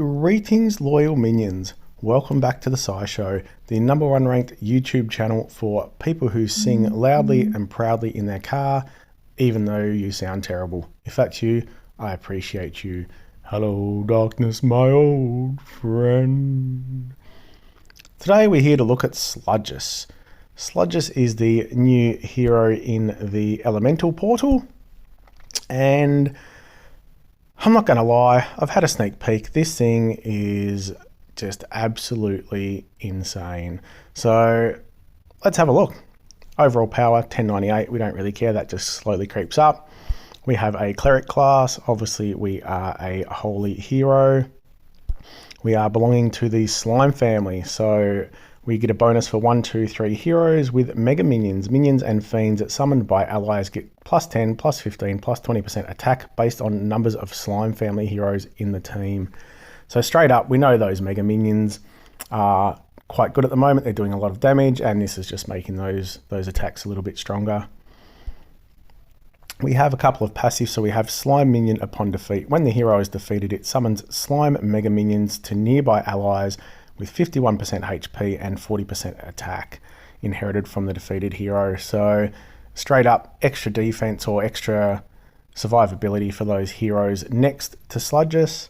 Greetings, loyal minions. Welcome back to the SciShow, the #1 ranked YouTube channel for people who sing loudly and proudly in their car, even though you sound terrible. If that's you, I appreciate you. Hello, darkness, my old friend. Today we're here to look at Sludgus. Sludgus is the new hero in the Elemental portal, and I'm not going to lie, I've had a sneak peek. This thing is just absolutely insane. So let's have a look. Overall power, 1098. We don't really care. That just slowly creeps up. We have a cleric class. Obviously, we are a holy hero. We are belonging to the slime family. So we get a bonus for 1, 2, 3 heroes with mega minions. Minions and fiends summoned by allies get plus 10, plus 15, plus 20% attack based on numbers of slime family heroes in the team. So straight up, we know those mega minions are quite good at the moment. They're doing a lot of damage, and this is just making those attacks a little bit stronger. We have a couple of passives. So we have slime minion upon defeat. When the hero is defeated, it summons slime mega minions to nearby allies with 51% HP and 40% attack inherited from the defeated hero. So straight up extra defense or extra survivability for those heroes next to Sludgus.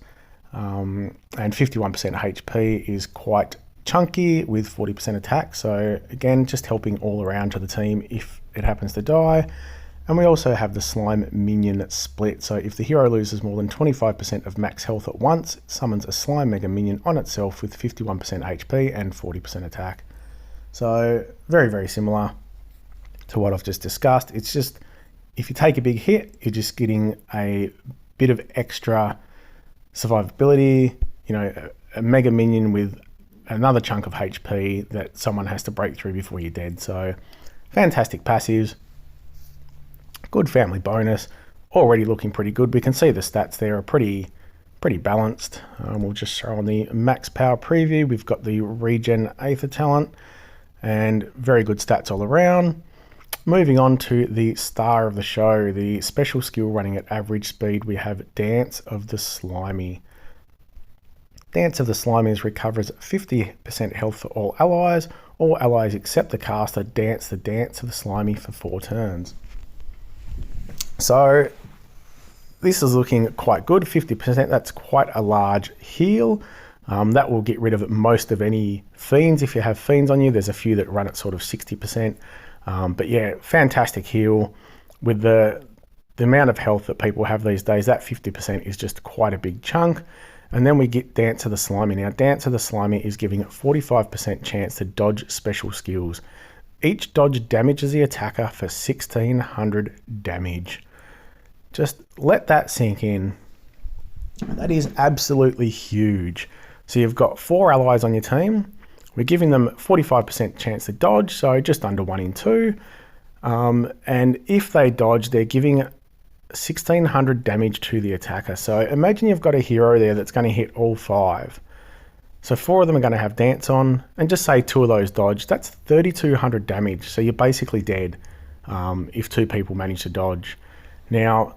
And 51% HP is quite chunky with 40% attack. So again, just helping all around to the team if it happens to die. And we also have the slime minion split. So if the hero loses more than 25% of max health at once, it summons a slime mega minion on itself with 51% HP and 40% attack. So very, very similar to what I've just discussed. It's just, if you take a big hit, you're just getting a bit of extra survivability, you know, a mega minion with another chunk of HP that someone has to break through before you're dead. So fantastic passives. Good family bonus, already looking pretty good. We can see the stats there are pretty balanced. We'll just show on the max power preview. We've got the regen Aether talent and very good stats all around. Moving on to the star of the show, the special skill running at average speed, we have Dance of the Slimy. Dance of the Slimies recovers 50% health for all allies. All allies except the caster dance the Dance of the Slimy for 4 turns. So this is looking quite good, 50%, that's quite a large heal. That will get rid of most of any fiends. If you have fiends on you, there's a few that run at sort of 60%. But yeah, fantastic heal. With the amount of health that people have these days, that 50% is just quite a big chunk. And then we get Dance of the Slimy. Now, Dance of the Slimy is giving a 45% chance to dodge special skills. Each dodge damages the attacker for 1600 damage. Just let that sink in. That is absolutely huge. So you've got 4 allies on your team. We're giving them 45% chance to dodge, so just under 1 in 2. And if they dodge, they're giving 1600 damage to the attacker. So imagine you've got a hero there that's going to hit all 5. So 4 of them are going to have Dance on, and just say 2 of those dodge. That's 3200 damage. So you're basically dead if 2 people manage to dodge. Now,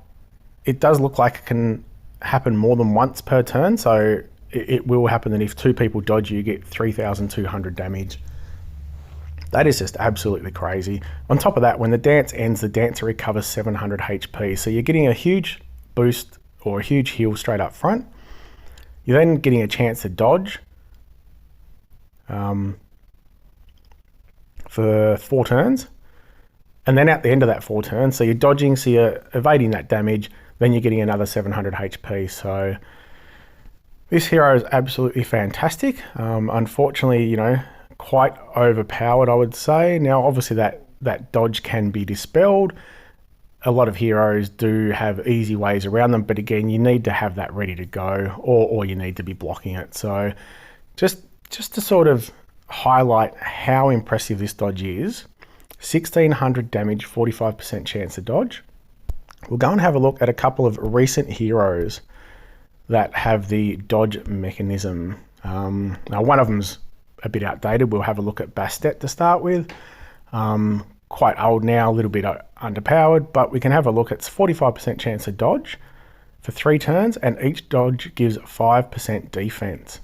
it does look like it can happen more than once per turn. So it will happen that if 2 people dodge, you get 3200 damage. That is just absolutely crazy. On top of that, when the dance ends, the dancer recovers 700 HP. So you're getting a huge boost or a huge heal straight up front. You're then getting a chance to dodge for 4 turns. And then at the end of that 4 turns, so you're dodging, so you're evading that damage, then you're getting another 700 HP. So this hero is absolutely fantastic. Unfortunately, you know, quite overpowered, I would say. Now, obviously that dodge can be dispelled. A lot of heroes do have easy ways around them, but again, you need to have that ready to go, or you need to be blocking it. So just to sort of highlight how impressive this dodge is, 1600 damage, 45% chance to dodge. We'll go and have a look at a couple of recent heroes that have the dodge mechanism. Now, one of them's a bit outdated. We'll have a look at Bastet to start with. Quite old now, a little bit underpowered, but we can have a look. It's 45% chance to dodge, for 3 turns, and each dodge gives 5% defense.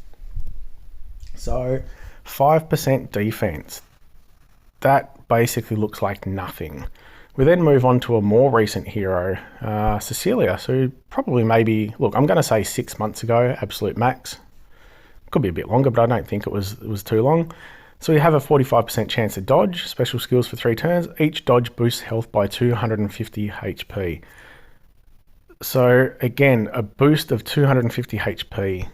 So 5% defense, that basically looks like nothing. We then move on to a more recent hero, Cecilia. So probably maybe, look, I'm going to say 6 months ago, absolute max. Could be a bit longer, but I don't think it was too long. So you have a 45% chance to dodge, special skills for 3 turns. Each dodge boosts health by 250 HP. So again, a boost of 250 HP.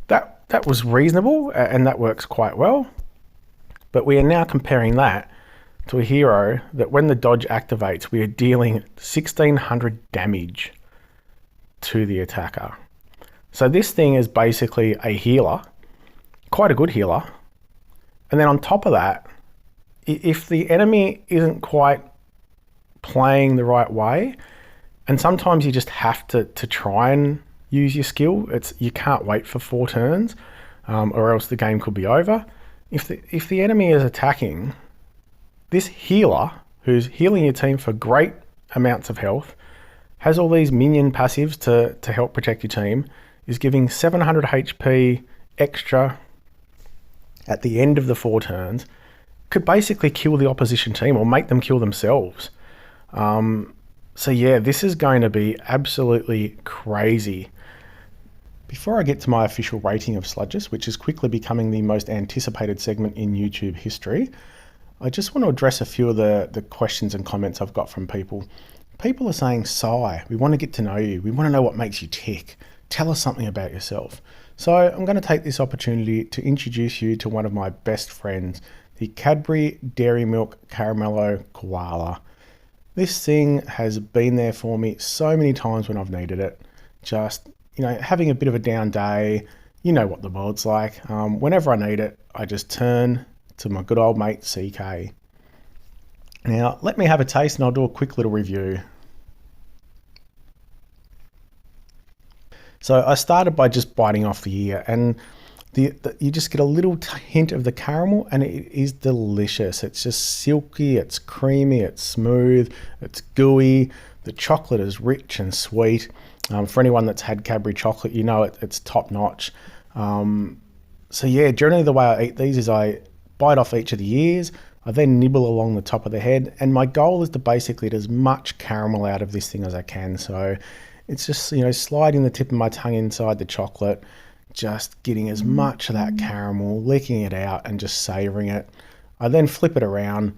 That was reasonable, and that works quite well. But we are now comparing that to a hero that when the dodge activates, we are dealing 1600 damage to the attacker. So this thing is basically a healer, quite a good healer. And then on top of that, if the enemy isn't quite playing the right way, and sometimes you just have to try and use your skill, you can't wait for 4 turns, or else the game could be over. If the enemy is attacking, this healer, who's healing your team for great amounts of health, has all these minion passives to help protect your team, is giving 700 HP extra at the end of the 4 turns, could basically kill the opposition team or make them kill themselves. So yeah, this is going to be absolutely crazy. Before I get to my official rating of Sludgus, which is quickly becoming the most anticipated segment in YouTube history, I just want to address a few of the questions and comments I've got from people. People are saying, "Sai, we want to get to know you. We want to know what makes you tick. Tell us something about yourself." So I'm going to take this opportunity to introduce you to one of my best friends, the Cadbury Dairy Milk Caramello Koala. This thing has been there for me so many times when I've needed it. Just, having a bit of a down day, you know what the world's like. Whenever I need it, I just turn to my good old mate CK. Now, let me have a taste and I'll do a quick little review. So I started by just biting off the ear, and you just get a little hint of the caramel, and it is delicious. It's just silky, it's creamy, it's smooth, it's gooey. The chocolate is rich and sweet. For anyone that's had Cadbury chocolate, it's top notch. So yeah, generally the way I eat these is I bite off each of the ears, I then nibble along the top of the head, and my goal is to basically get as much caramel out of this thing as I can. So it's just, sliding the tip of my tongue inside the chocolate, just getting as much of that caramel, licking it out and just savoring it. I then flip it around,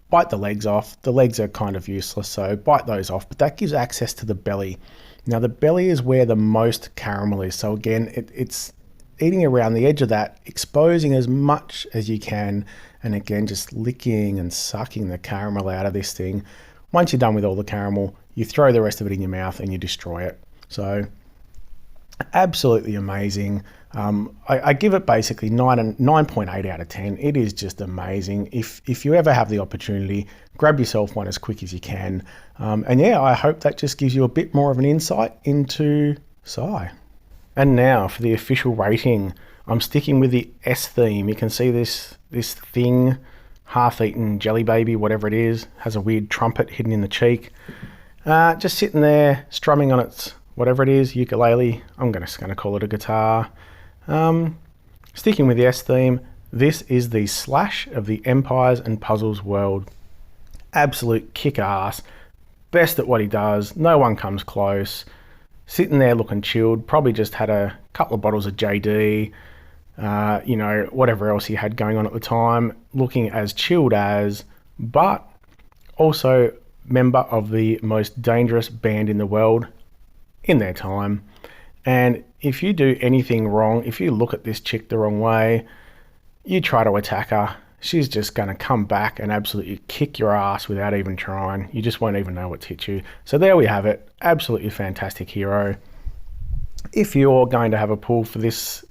bite the legs off. The legs are kind of useless, so bite those off, but that gives access to the belly. Now the belly is where the most caramel is. So again, it's eating around the edge of that, exposing as much as you can, and again, just licking and sucking the caramel out of this thing. Once you're done with all the caramel, you throw the rest of it in your mouth and you destroy it. So absolutely amazing. I give it basically 9.8 out of 10. It is just amazing. If you ever have the opportunity, grab yourself one as quick as you can. And yeah, I hope that just gives you a bit more of an insight into Sai. And now for the official rating, I'm sticking with the S theme. You can see this thing, half-eaten jelly baby, whatever it is, has a weird trumpet hidden in the cheek. Just sitting there strumming on its whatever it is, ukulele. I'm just going to call it a guitar. Sticking with the S theme, this is the Slash of the Empires and Puzzles world. Absolute kick-ass, best at what he does, no one comes close. Sitting there looking chilled, probably just had a couple of bottles of JD, whatever else he had going on at the time, looking as chilled as, but also member of the most dangerous band in the world in their time. And if you do anything wrong, if you look at this chick the wrong way, you try to attack her, she's just going to come back and absolutely kick your ass without even trying. You just won't even know what's hit you. So there we have it. Absolutely fantastic hero. If you're going to have a pull for this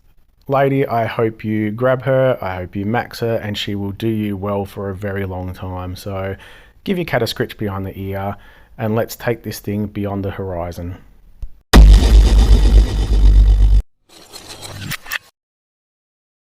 lady, I hope you grab her, I hope you max her, and she will do you well for a very long time. So give your cat a scritch behind the ear, and let's take this thing beyond the horizon.